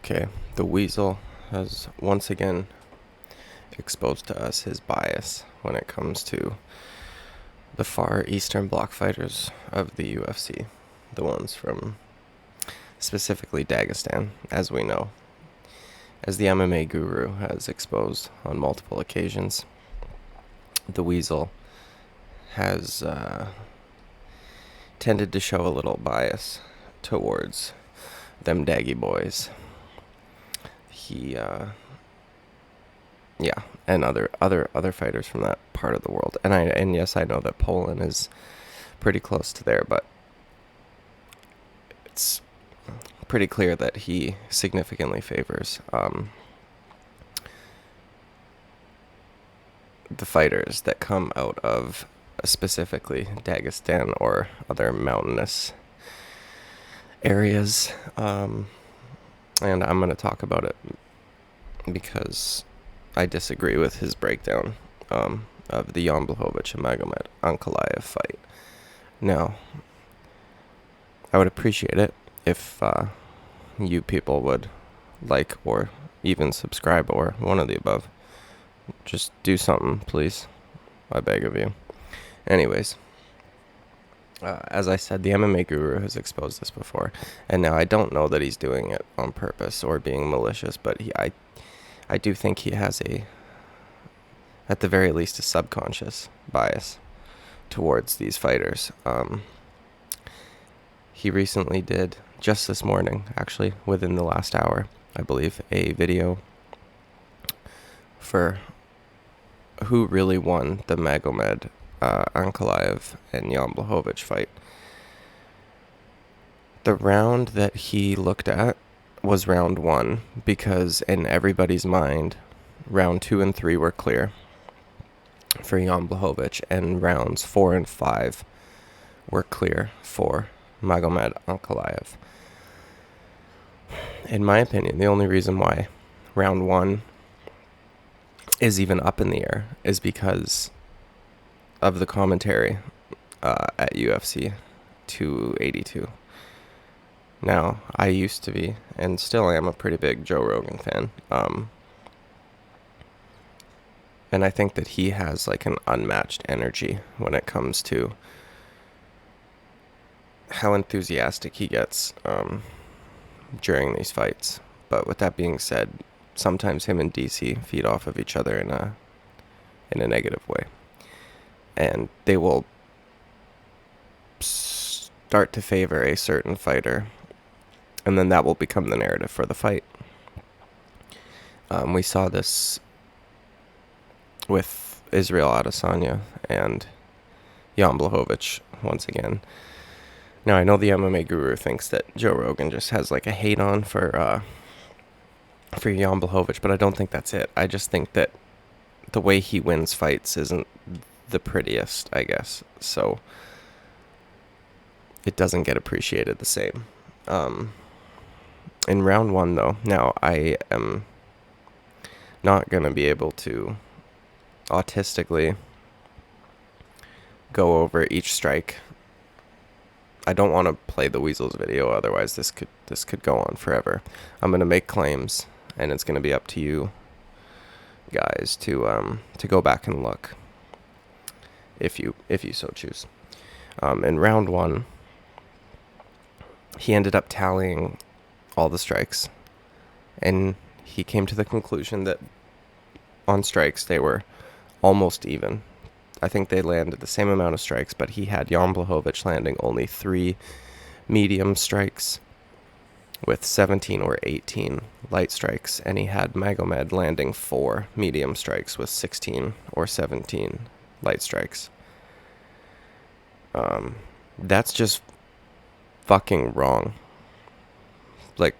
Okay, the Weasel has once again exposed to us his bias when it comes to the far eastern bloc fighters of the UFC, the ones from specifically Dagestan, as we know. As the MMA guru has exposed on multiple occasions, the Weasel has tended to show a little bias towards them Daggy boys. And other fighters from that part of the world. And yes, I know that Poland is pretty close to there, but it's pretty clear that he significantly favors the fighters that come out of specifically Dagestan or other mountainous areas. And I'm going to talk about it because I disagree with his breakdown of the Jan Blachowicz and Magomed Ankalaev fight. Now, I would appreciate it if you people would like or even subscribe or one of the above. Just do something, please. I beg of you. Anyways, as I said, the MMA guru has exposed this before, and now I don't know that he's doing it on purpose or being malicious, but I do think he has at the very least, a subconscious bias towards these fighters. He recently did, just this morning, actually, within the last hour, I believe, a video for who really won the Magomed Ankalaev and Jan Blachowicz fight. The round that he looked at was round 1, because in everybody's mind, round 2 and 3 were clear for Jan Blachowicz, and rounds 4 and 5 were clear for Magomed Ankalaev. In my opinion, the only reason why round 1 is even up in the air is because of the commentary at UFC 282. Now, I used to be, and still am, a pretty big Joe Rogan fan. And I think that he has like an unmatched energy when it comes to how enthusiastic he gets during these fights. But with that being said, sometimes him and DC feed off of each other in a negative way. And they will start to favor a certain fighter, and then that will become the narrative for the fight. We saw this with Israel Adesanya and Jan Blachowicz once again. Now, I know the MMA guru thinks that Joe Rogan just has like a hate on for Jan Blachowicz, but I don't think that's it. I just think that the way he wins fights isn't the prettiest, I guess. So it doesn't get appreciated the same. In round 1, though, now I am not going to be able to autistically go over each strike. I don't want to play the Weasel's video, otherwise this could go on forever. I'm going to make claims, and it's going to be up to you guys to go back and look if you so choose. In round 1, he ended up tallying all the strikes, and he came to the conclusion that on strikes they were almost even. I think they landed the same amount of strikes, but he had Jan Blachowicz landing only 3 medium strikes with 17 or 18 light strikes, and he had Magomed landing 4 medium strikes with 16 or 17 light strikes. That's just fucking wrong. Like,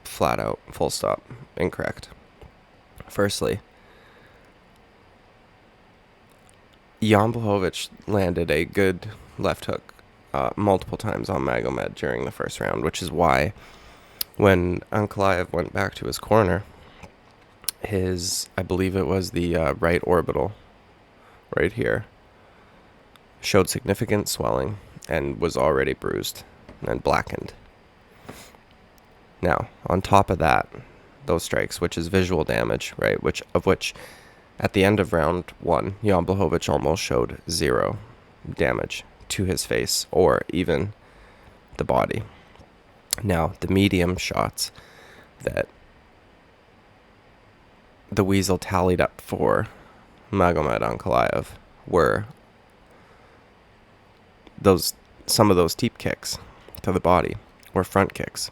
flat out, full stop, incorrect. Firstly, Jan Blachowicz landed a good left hook multiple times on Magomed during the first round, which is why when Ankalaev went back to his corner, I believe it was the right orbital right here, showed significant swelling and was already bruised and blackened. Now, on top of that, those strikes, which is visual damage, right? Which at the end of round 1, Jan Blachowicz almost showed 0 damage to his face or even the body. Now, the medium shots that TheWeasle tallied up for Magomed Ankalaev were some of those teep kicks to the body were front kicks.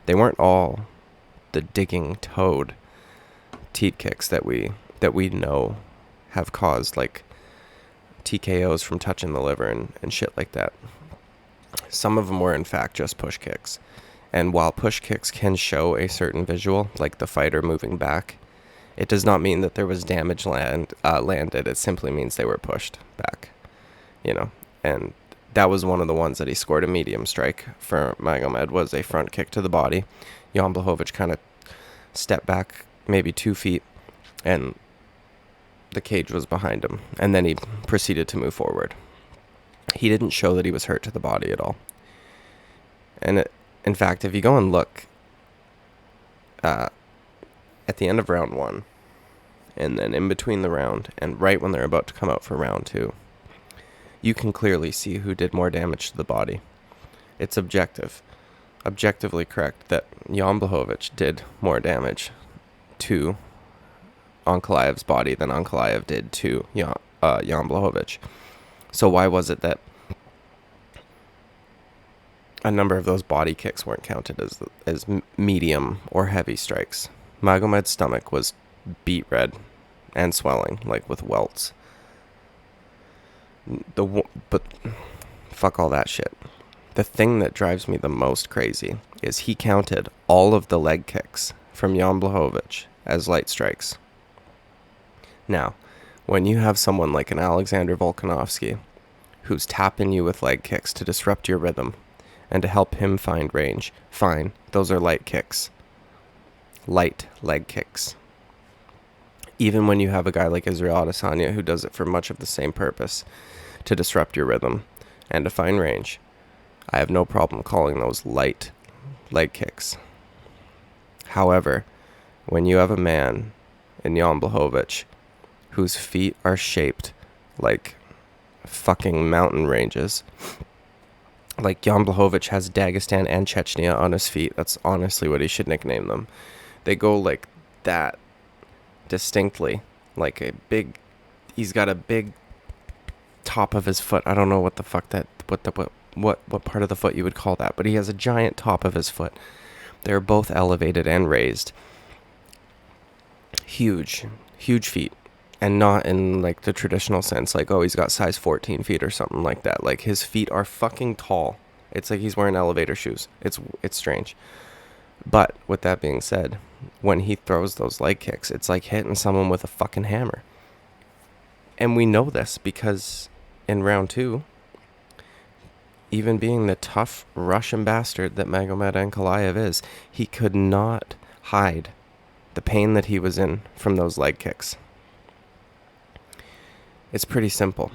They weren't all the digging toed teep kicks that we know have caused like TKOs from touching the liver and shit like that. Some of them were in fact just push kicks. And while push kicks can show a certain visual, like the fighter moving back, it does not mean that there was damage landed. It simply means they were pushed back, And that was one of the ones that he scored a medium strike for Magomed, was a front kick to the body. Jan Blachowicz kind of stepped back maybe 2 feet, and the cage was behind him. And then he proceeded to move forward. He didn't show that he was hurt to the body at all. And in fact, if you go and look at the end of round 1, and then in between the round, and right when they're about to come out for round 2, you can clearly see who did more damage to the body. It's objectively correct that Jan Blachowicz did more damage to Ankalaev's body than Ankalaev did to Jan Blachowicz. So why was it that a number of those body kicks weren't counted as medium or heavy strikes? Magomed's stomach was beet red and swelling, like with welts. But fuck all that shit. The thing that drives me the most crazy is he counted all of the leg kicks from Jan Blachowicz as light strikes. Now, when you have someone like an Alexander Volkanovski who's tapping you with leg kicks to disrupt your rhythm and to help him find range, fine, those are light kicks. Light leg kicks. Even when you have a guy like Israel Adesanya who does it for much of the same purpose, to disrupt your rhythm and to find range, I have no problem calling those light leg kicks. However, when you have a man in Jan Blachowicz whose feet are shaped like fucking mountain ranges, like Jan Blachowicz has Dagestan and Chechnya on his feet, that's honestly what he should nickname them. They go like that distinctly, like he's got a big top of his foot. I don't know what the fuck what part of the foot you would call that, but he has a giant top of his foot. They're both elevated and raised. Huge feet. And not in like the traditional sense, like, oh, he's got size 14 feet or something like that. Like, his feet are fucking tall. It's like he's wearing elevator shoes. It's strange. But with that being said, when he throws those leg kicks, it's like hitting someone with a fucking hammer. And we know this because in round 2, even being the tough Russian bastard that Magomed Ankalaev is, he could not hide the pain that he was in from those leg kicks. It's pretty simple.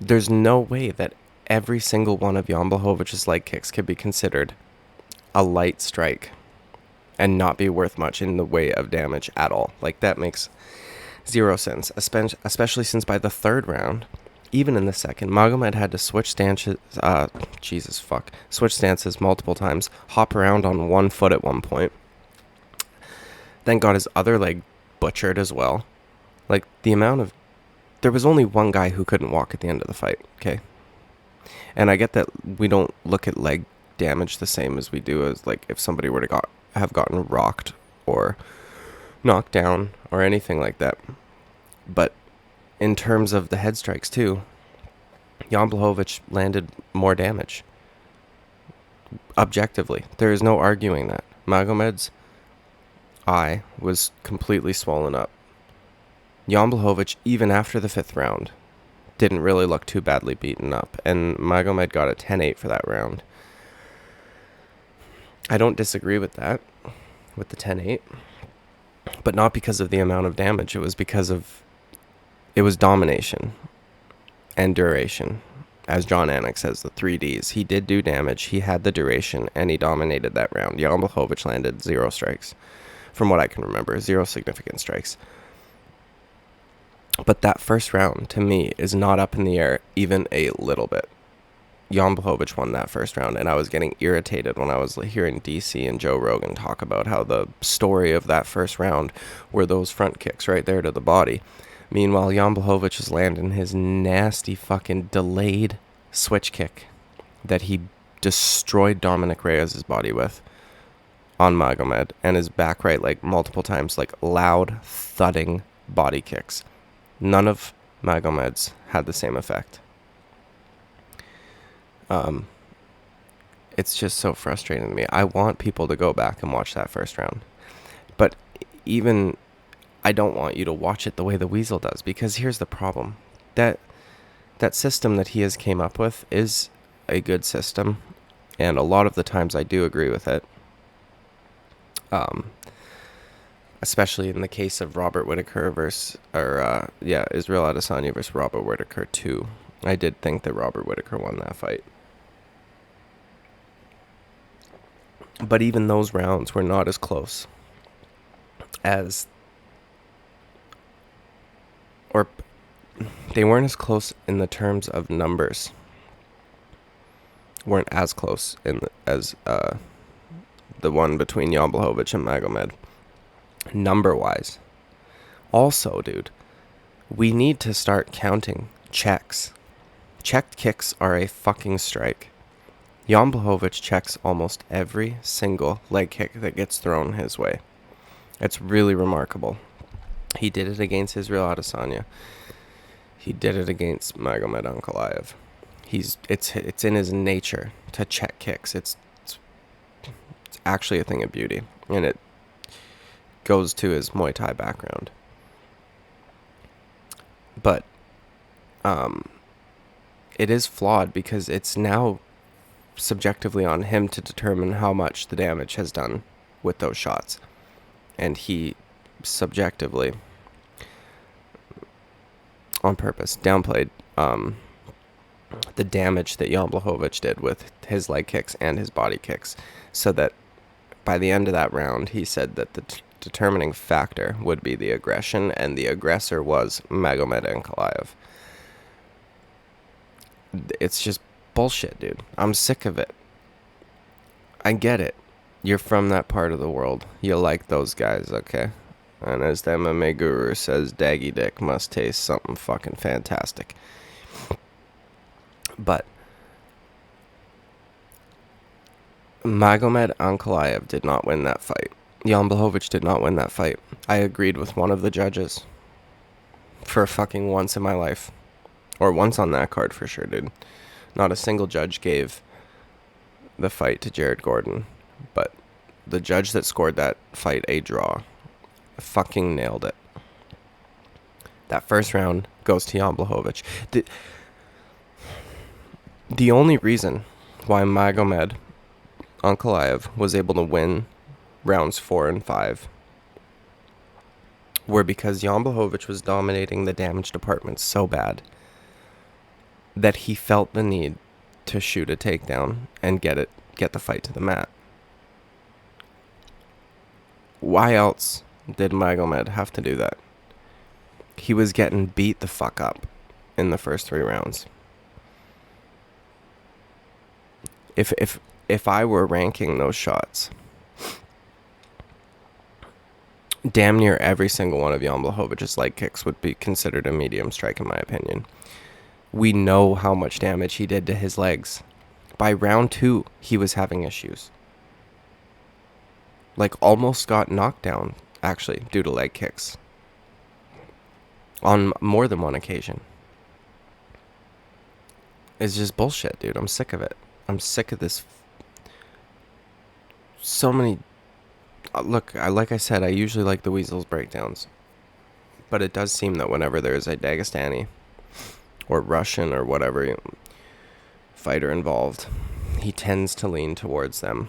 There's no way that every single one of Jan Blachowicz' leg kicks could be considered a light strike and not be worth much in the way of damage at all. Like, that makes zero sense, especially since by the third round, even in the second, Magomed had to switch stances multiple times, hop around on one foot at one point, then got his other leg butchered as well. Like, there was only one guy who couldn't walk at the end of the fight, okay? And I get that we don't look at leg damage the same as we do as, like, if somebody were to have gotten rocked or knocked down or anything like that. But in terms of the head strikes, too, Jan Blachowicz landed more damage. Objectively. There is no arguing that. Magomed's eye was completely swollen up. Jan Blachowicz, even after the 5th round, didn't really look too badly beaten up, and Magomed got a 10-8 for that round. I don't disagree with that, with the 10-8, but not because of the amount of damage. It was because it was domination and duration. As John Anik says, the 3Ds. He did do damage. He had the duration, and he dominated that round. Jan Blachowicz landed 0 strikes. From what I can remember, 0 significant strikes. But that first round, to me, is not up in the air even a little bit. Jan Blachowicz won that first round, and I was getting irritated when I was hearing DC and Joe Rogan talk about how the story of that first round were those front kicks right there to the body. Meanwhile, Jan Blachowicz is landing his nasty fucking delayed switch kick that he destroyed Dominic Reyes' body with on Magomed, and his back right like multiple times, like loud thudding body kicks. None of Magomed's had the same effect. It's just so frustrating to me. I want people to go back and watch that first round. But even I don't want you to watch it the way TheWeasle does, because here's the problem. That system that he has came up with is a good system, and a lot of the times I do agree with it. Especially in the case of Robert Whittaker Israel Adesanya versus Robert Whittaker 2. I did think that Robert Whittaker won that fight. But even those rounds were not as close as... Or they weren't as close in the terms of numbers. Weren't as close as the one between Jan Blachowicz and Magomed. Number-wise. Also, dude, we need to start counting checks. Checked kicks are a fucking strike. Jan Blachowicz checks almost every single leg kick that gets thrown his way. It's really remarkable. He did it against Israel Adesanya. He did it against Magomed Ankalaev. It's in his nature to check kicks. It's actually a thing of beauty, and it goes to his Muay Thai background. But it is flawed because it's now subjectively on him to determine how much the damage has done with those shots. And he subjectively, on purpose, downplayed the damage that Jan Blachowicz did with his leg kicks and his body kicks, so that by the end of that round, he said that the determining factor would be the aggression, and the aggressor was Magomed Ankalaev. It's just bullshit, dude. I'm sick of it. I get it. You're from that part of the world. You like those guys, okay? And as the MMA guru says, Daggy Dick must taste something fucking fantastic. But Magomed Ankalaev did not win that fight. Jan Blachowicz did not win that fight. I agreed with one of the judges for fucking once in my life. Or once on that card for sure, dude. Not a single judge gave the fight to Jared Gordon, but the judge that scored that fight a draw fucking nailed it. That first round goes to Jan Blachowicz. The only reason why Magomed Ankalaev was able to win rounds 4 and 5 were because Jan Blachowicz was dominating the damage department so bad that he felt the need to shoot a takedown and get the fight to the mat. Why else did Magomed have to do that? He was getting beat the fuck up in the first 3 rounds. If I were ranking those shots, damn near every single one of Jan Blachowicz' leg kicks would be considered a medium strike in my opinion. We know how much damage he did to his legs. By round 2, he was having issues. Like, almost got knocked down, actually, due to leg kicks. On more than one occasion. It's just bullshit, dude. I'm sick of it. I'm sick of this. So many... Look, like I said, I usually like TheWeasle's breakdowns. But it does seem that whenever there is a Dagestani or Russian or whatever fighter involved, he tends to lean towards them.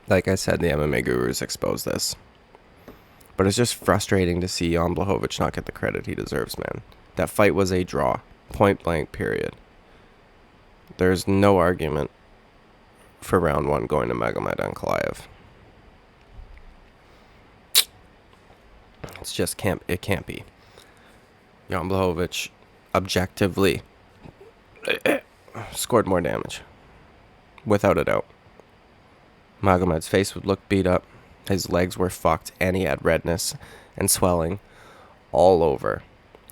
Like I said, the MMA gurus expose this. But it's just frustrating to see Jan Blachowicz not get the credit he deserves, man. That fight was a draw. Point blank, period. There's no argument for round 1 going to Magomed Ankalaev. It can't be. Jan Blachowicz objectively scored more damage. Without a doubt. Magomed's face would look beat up. His legs were fucked, and he had redness and swelling all over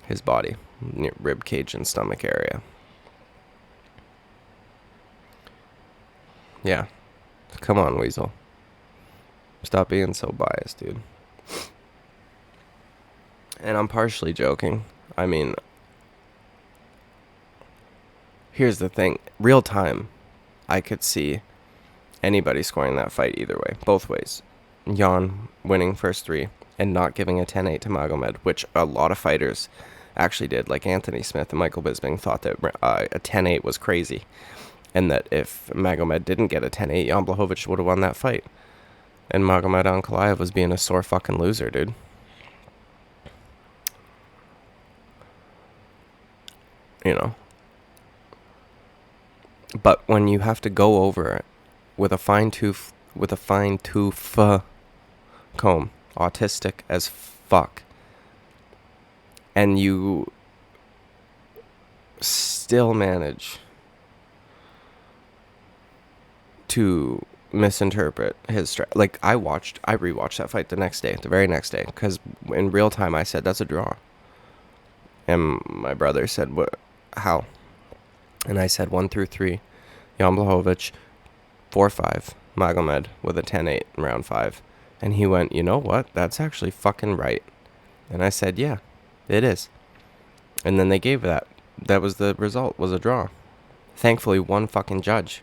his body, near rib cage and stomach area. Yeah. Come on, Weasel. Stop being so biased, dude. And I'm partially joking. I mean, here's the thing. Real time, I could see anybody scoring that fight either way. Both ways. Jan winning first 3 and not giving a 10-8 to Magomed, which a lot of fighters actually did. Like Anthony Smith and Michael Bisping thought that a 10-8 was crazy. And that if Magomed didn't get a 10-8, Jan Blachowicz would have won that fight. And Magomed Ankalaev was being a sore fucking loser, dude. You know. But when you have to go over it with a fine tooth comb, autistic as fuck, and you still manage to misinterpret his like I rewatched that fight the very next day, because in real time I said that's a draw, and my brother said, "What? How?" And I said 1 through 3, Jan Blachowicz, 4-5, Magomed with a 10-8 in round 5, and he went, "You know what? That's actually fucking right." And I said, "Yeah, it is." And then they gave that. That was the result, was a draw. Thankfully, one fucking judge.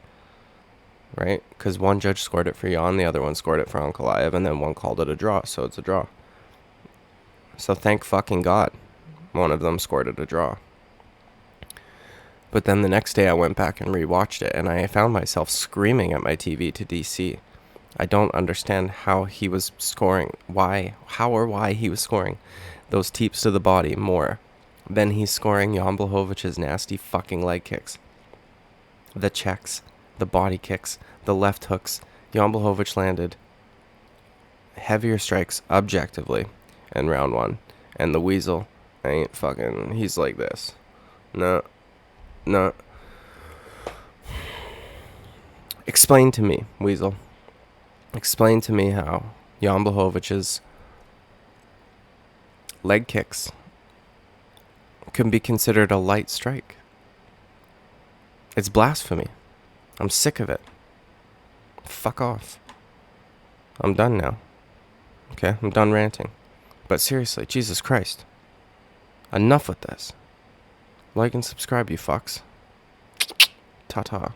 Right? Because one judge scored it for Jan, the other one scored it for Ankalaev, and then one called it a draw, so it's a draw. So thank fucking God one of them scored it a draw. But then the next day I went back and rewatched it, and I found myself screaming at my TV to DC. I don't understand how he was scoring, why he was scoring those teeps to the body more than he's scoring Jan Blachowicz's nasty fucking leg kicks. The checks, the body kicks, the left hooks. Jan Blachowicz landed heavier strikes objectively in round 1. And the Weasel ain't fucking, he's like this. No. Explain to me, Weasel. Explain to me how Jan Blachowicz's leg kicks can be considered a light strike. It's blasphemy. I'm sick of it. Fuck off. I'm done now. Okay, I'm done ranting. But seriously, Jesus Christ. Enough with this. Like and subscribe, you fucks. Ta-ta.